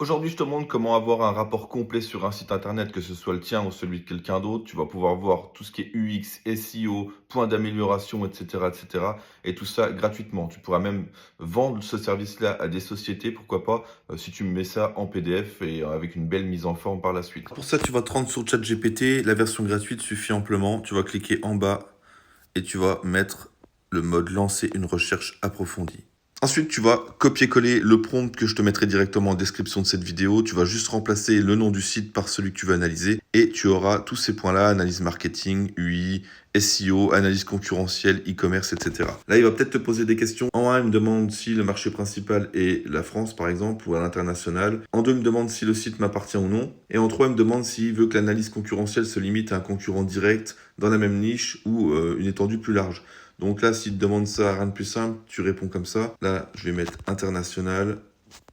Aujourd'hui, je te montre comment avoir un rapport complet sur un site internet, que ce soit le tien ou celui de quelqu'un d'autre. Tu vas pouvoir voir tout ce qui est UX, SEO, points d'amélioration, etc., etc. Et tout ça gratuitement. Tu pourras même vendre ce service-là à des sociétés, pourquoi pas, si tu me mets ça en PDF et avec une belle mise en forme par la suite. Pour ça, tu vas te rendre sur ChatGPT. La version gratuite suffit amplement. Tu vas cliquer en bas et tu vas mettre le mode lancer une recherche approfondie. Ensuite, tu vas copier-coller le prompt que je te mettrai directement en description de cette vidéo. Tu vas juste remplacer le nom du site par celui que tu veux analyser et tu auras tous ces points-là, analyse marketing, UI, SEO, analyse concurrentielle, e-commerce, etc. Là, il va peut-être te poser des questions. En 1, il me demande si le marché principal est la France, par exemple, ou à l'international. En 2, il me demande si le site m'appartient ou non. Et en 3, il me demande s'il veut que l'analyse concurrentielle se limite à un concurrent direct dans la même niche ou une étendue plus large. Donc là, s'il te demande ça, rien de plus simple, tu réponds comme ça. Là, je vais mettre international.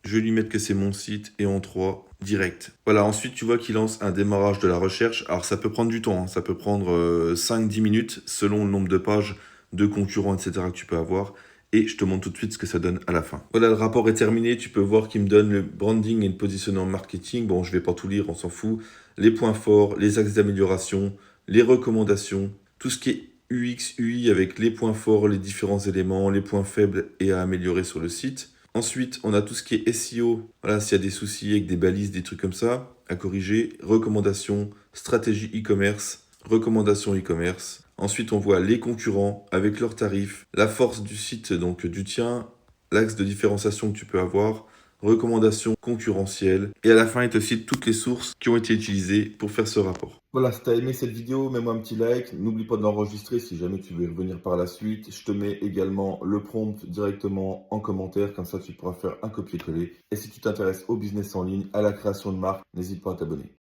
Je vais lui mettre que c'est mon site et en 3, direct. Voilà, ensuite, tu vois qu'il lance un démarrage de la recherche. Alors, ça peut prendre du temps, hein. Ça peut prendre 5-10 minutes selon le nombre de pages de concurrents, etc. que tu peux avoir. Et je te montre tout de suite ce que ça donne à la fin. Voilà, le rapport est terminé. Tu peux voir qu'il me donne le branding et le positionnement marketing. Bon, je vais pas tout lire, on s'en fout. Les points forts, les axes d'amélioration, les recommandations, tout ce qui est UX, UI avec les points forts, les différents éléments, les points faibles et à améliorer sur le site. Ensuite, on a tout ce qui est SEO. Voilà, s'il y a des soucis avec des balises, des trucs comme ça, à corriger. Recommandations, stratégie e-commerce, recommandations e-commerce. Ensuite, on voit les concurrents avec leurs tarifs, la force du site, donc du tien, l'axe de différenciation que tu peux avoir, recommandations concurrentielles. Et à la fin, il te cite toutes les sources qui ont été utilisées pour faire ce rapport. Voilà, si tu as aimé cette vidéo, mets-moi un petit like. N'oublie pas de l'enregistrer si jamais tu veux y revenir par la suite. Je te mets également le prompt directement en commentaire, comme ça tu pourras faire un copier-coller. Et si tu t'intéresses au business en ligne, à la création de marque, n'hésite pas à t'abonner.